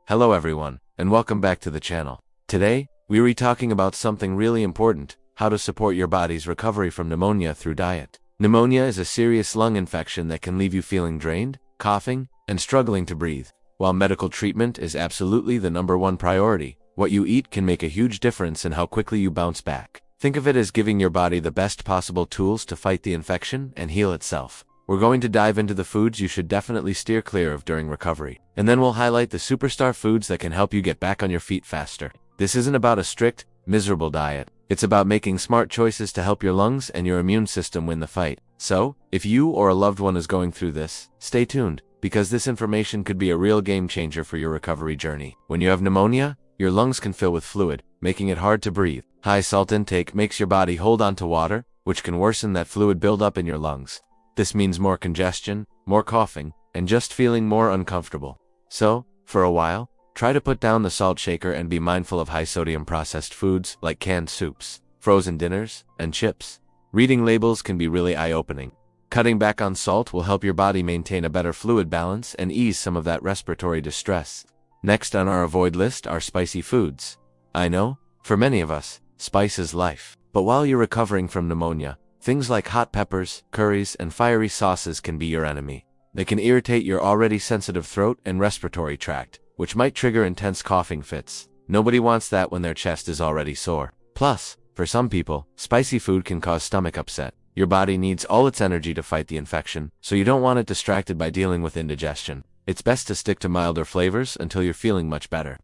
Hello everyone, and welcome back to the channel. Today, we'll be talking about something really important, how to support your body's recovery from pneumonia through diet. Pneumonia is a serious lung infection that can leave you feeling drained, coughing, and struggling to breathe. While medical treatment is absolutely the #1 priority, what you eat can make a huge difference in how quickly you bounce back. Think of it as giving your body the best possible tools to fight the infection and heal itself. We're going to dive into the foods you should definitely steer clear of during recovery, and then we'll highlight the superstar foods that can help you get back on your feet faster. This isn't about a strict, miserable diet. It's about making smart choices to help your lungs and your immune system win the fight. So, if you or a loved one is going through this, stay tuned, because this information could be a real game changer for your recovery journey. When you have pneumonia, your lungs can fill with fluid, making it hard to breathe. High salt intake makes your body hold on to water, which can worsen that fluid buildup in your lungs. This means more congestion, more coughing, and just feeling more uncomfortable. So, for a while, try to put down the salt shaker and be mindful of high-sodium processed foods like canned soups, frozen dinners, and chips. Reading labels can be really eye-opening. Cutting back on salt will help your body maintain a better fluid balance and ease some of that respiratory distress. Next on our avoid list are spicy foods. I know, for many of us, spice is life. But while you're recovering from pneumonia, things like hot peppers, curries, and fiery sauces can be your enemy. They can irritate your already sensitive throat and respiratory tract, which might trigger intense coughing fits. Nobody wants that when their chest is already sore. Plus, for some people, spicy food can cause stomach upset. Your body needs all its energy to fight the infection, so you don't want it distracted by dealing with indigestion. It's best to stick to milder flavors until you're feeling much better.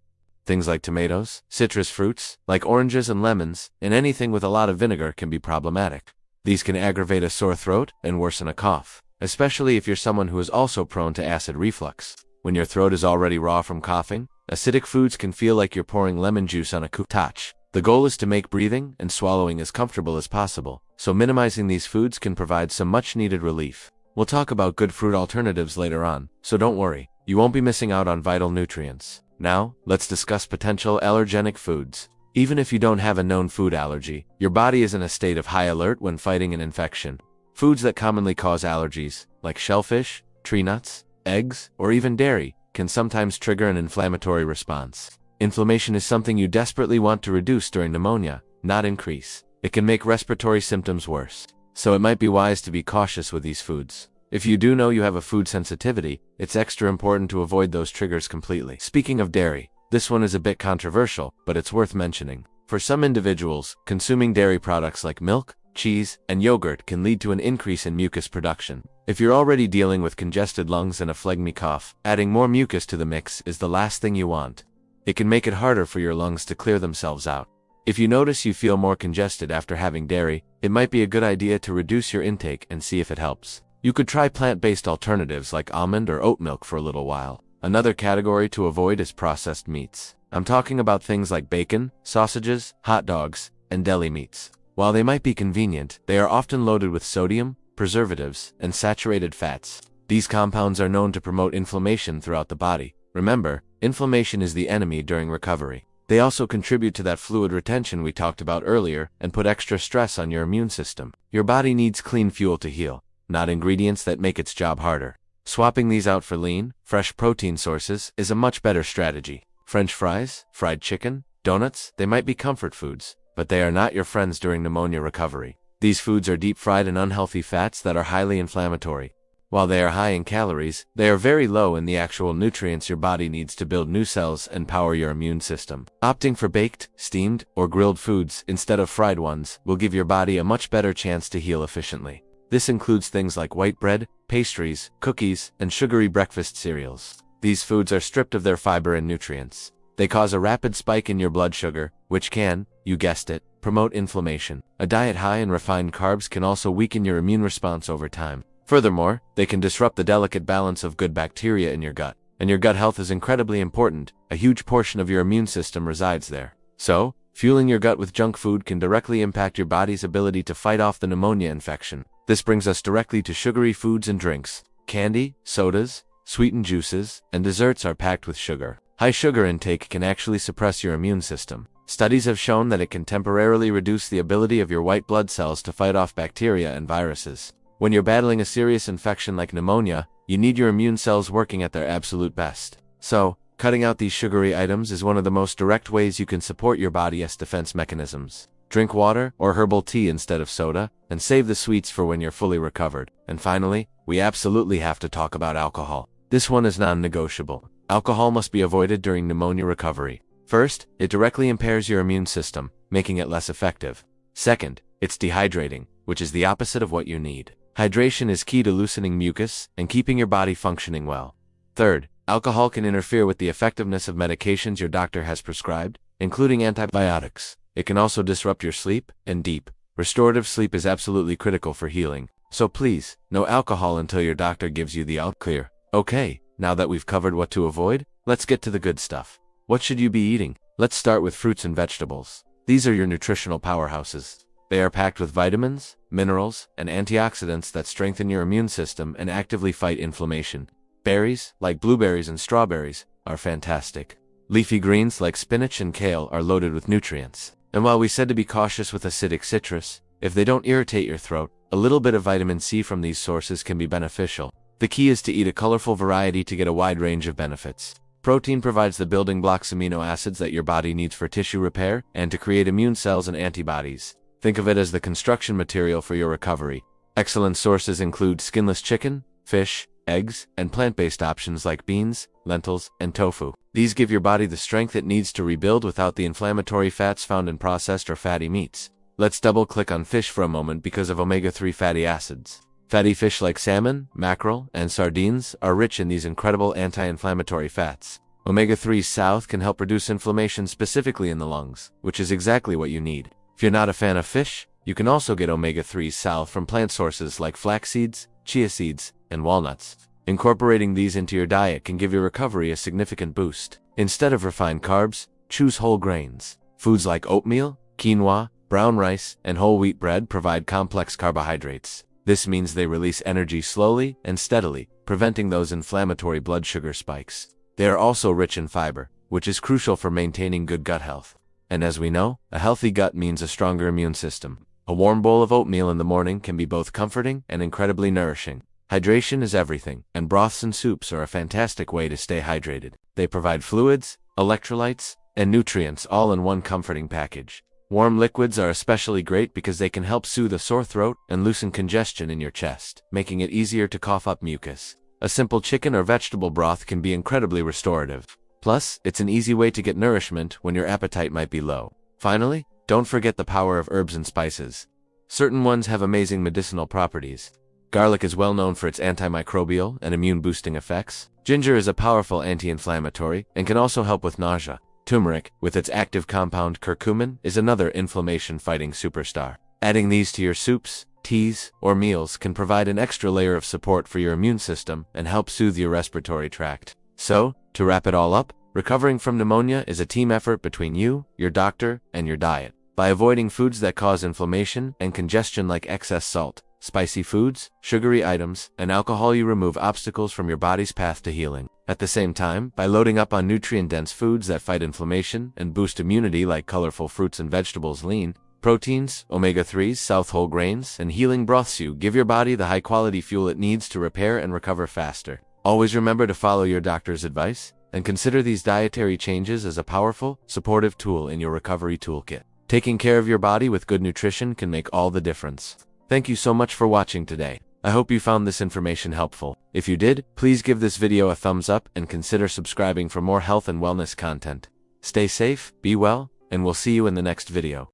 Things like tomatoes, citrus fruits, like oranges and lemons, and anything with a lot of vinegar can be problematic. These can aggravate a sore throat and worsen a cough, especially if you're someone who is also prone to acid reflux. When your throat is already raw from coughing, acidic foods can feel like you're pouring lemon juice on a cooktouch. The goal is to make breathing and swallowing as comfortable as possible, so minimizing these foods can provide some much-needed relief. We'll talk about good fruit alternatives later on, so don't worry, you won't be missing out on vital nutrients. Now, let's discuss potential allergenic foods. Even if you don't have a known food allergy, your body is in a state of high alert when fighting an infection. Foods that commonly cause allergies, like shellfish, tree nuts, eggs, or even dairy, can sometimes trigger an inflammatory response. Inflammation is something you desperately want to reduce during pneumonia, not increase. It can make respiratory symptoms worse, so it might be wise to be cautious with these foods. If you do know you have a food sensitivity, it's extra important to avoid those triggers completely. Speaking of dairy, this one is a bit controversial, but it's worth mentioning. For some individuals, consuming dairy products like milk, cheese, and yogurt can lead to an increase in mucus production. If you're already dealing with congested lungs and a phlegmy cough, adding more mucus to the mix is the last thing you want. It can make it harder for your lungs to clear themselves out. If you notice you feel more congested after having dairy, it might be a good idea to reduce your intake and see if it helps. You could try plant-based alternatives like almond or oat milk for a little while. Another category to avoid is processed meats. I'm talking about things like bacon, sausages, hot dogs, and deli meats. While they might be convenient, they are often loaded with sodium, preservatives, and saturated fats. These compounds are known to promote inflammation throughout the body. Remember, inflammation is the enemy during recovery. They also contribute to that fluid retention we talked about earlier and put extra stress on your immune system. Your body needs clean fuel to heal, not ingredients that make its job harder. Swapping these out for lean, fresh protein sources is a much better strategy. French fries, fried chicken, donuts, they might be comfort foods, but they are not your friends during pneumonia recovery. These foods are deep-fried and unhealthy fats that are highly inflammatory. While they are high in calories, they are very low in the actual nutrients your body needs to build new cells and power your immune system. Opting for baked, steamed, or grilled foods instead of fried ones will give your body a much better chance to heal efficiently. This includes things like white bread, pastries, cookies, and sugary breakfast cereals. These foods are stripped of their fiber and nutrients. They cause a rapid spike in your blood sugar, which can, you guessed it, promote inflammation. A diet high in refined carbs can also weaken your immune response over time. Furthermore, they can disrupt the delicate balance of good bacteria in your gut. And your gut health is incredibly important. A huge portion of your immune system resides there. So, fueling your gut with junk food can directly impact your body's ability to fight off the pneumonia infection. This brings us directly to sugary foods and drinks. Candy, sodas, sweetened juices, and desserts are packed with sugar. High sugar intake can actually suppress your immune system. Studies have shown that it can temporarily reduce the ability of your white blood cells to fight off bacteria and viruses. When you're battling a serious infection like pneumonia, you need your immune cells working at their absolute best. So, Cutting out these sugary items is one of the most direct ways you can support your body's defense mechanisms. Drink water or herbal tea instead of soda, and save the sweets for when you're fully recovered. And finally, we absolutely have to talk about alcohol. This one is non-negotiable. Alcohol must be avoided during pneumonia recovery. First, it directly impairs your immune system, making it less effective. Second, it's dehydrating, which is the opposite of what you need. Hydration is key to loosening mucus and keeping your body functioning well. Third, alcohol can interfere with the effectiveness of medications your doctor has prescribed, including antibiotics. It can also disrupt your sleep, and deep, restorative sleep is absolutely critical for healing. So please, no alcohol until your doctor gives you the all clear. Okay, now that we've covered what to avoid, let's get to the good stuff. What should you be eating? Let's start with fruits and vegetables. These are your nutritional powerhouses. They are packed with vitamins, minerals, and antioxidants that strengthen your immune system and actively fight inflammation. Berries, like blueberries and strawberries, are fantastic. Leafy greens like spinach and kale are loaded with nutrients. And while we said to be cautious with acidic citrus, if they don't irritate your throat, a little bit of vitamin C from these sources can be beneficial. The key is to eat a colorful variety to get a wide range of benefits. Protein provides the building blocks amino acids that your body needs for tissue repair and to create immune cells and antibodies. Think of it as the construction material for your recovery. Excellent sources include skinless chicken, fish, eggs, and plant-based options like beans, lentils, and tofu. These give your body the strength it needs to rebuild without the inflammatory fats found in processed or fatty meats. Let's double-click on fish for a moment because of omega-3 fatty acids. Fatty fish like salmon, mackerel, and sardines are rich in these incredible anti-inflammatory fats. Omega-3 South can help reduce inflammation specifically in the lungs, which is exactly what you need. If you're not a fan of fish, you can also get omega-3 South from plant sources like flax seeds, chia seeds, and walnuts. Incorporating these into your diet can give your recovery a significant boost. Instead of refined carbs, choose whole grains. Foods like oatmeal, quinoa, brown rice, and whole wheat bread provide complex carbohydrates. This means they release energy slowly and steadily, preventing those inflammatory blood sugar spikes. They are also rich in fiber, which is crucial for maintaining good gut health. And as we know, a healthy gut means a stronger immune system. A warm bowl of oatmeal in the morning can be both comforting and incredibly nourishing. Hydration is everything, and broths and soups are a fantastic way to stay hydrated. They provide fluids, electrolytes, and nutrients all in one comforting package. Warm liquids are especially great because they can help soothe a sore throat and loosen congestion in your chest, making it easier to cough up mucus. A simple chicken or vegetable broth can be incredibly restorative. Plus, it's an easy way to get nourishment when your appetite might be low. Finally, don't forget the power of herbs and spices. Certain ones have amazing medicinal properties. Garlic is well known for its antimicrobial and immune-boosting effects. Ginger is a powerful anti-inflammatory and can also help with nausea. Turmeric, with its active compound curcumin, is another inflammation-fighting superstar. Adding these to your soups, teas, or meals can provide an extra layer of support for your immune system and help soothe your respiratory tract. So, to wrap it all up, recovering from pneumonia is a team effort between you, your doctor, and your diet. By avoiding foods that cause inflammation and congestion like excess salt, spicy foods, sugary items, and alcohol, you remove obstacles from your body's path to healing. At the same time, by loading up on nutrient-dense foods that fight inflammation and boost immunity like colorful fruits and vegetables, lean proteins, omega-3s, South whole grains, and healing broths, you give your body the high-quality fuel it needs to repair and recover faster. Always remember to follow your doctor's advice, and consider these dietary changes as a powerful, supportive tool in your recovery toolkit. Taking care of your body with good nutrition can make all the difference. Thank you so much for watching today. I hope you found this information helpful. If you did, please give this video a thumbs up and consider subscribing for more health and wellness content. Stay safe, be well, and we'll see you in the next video.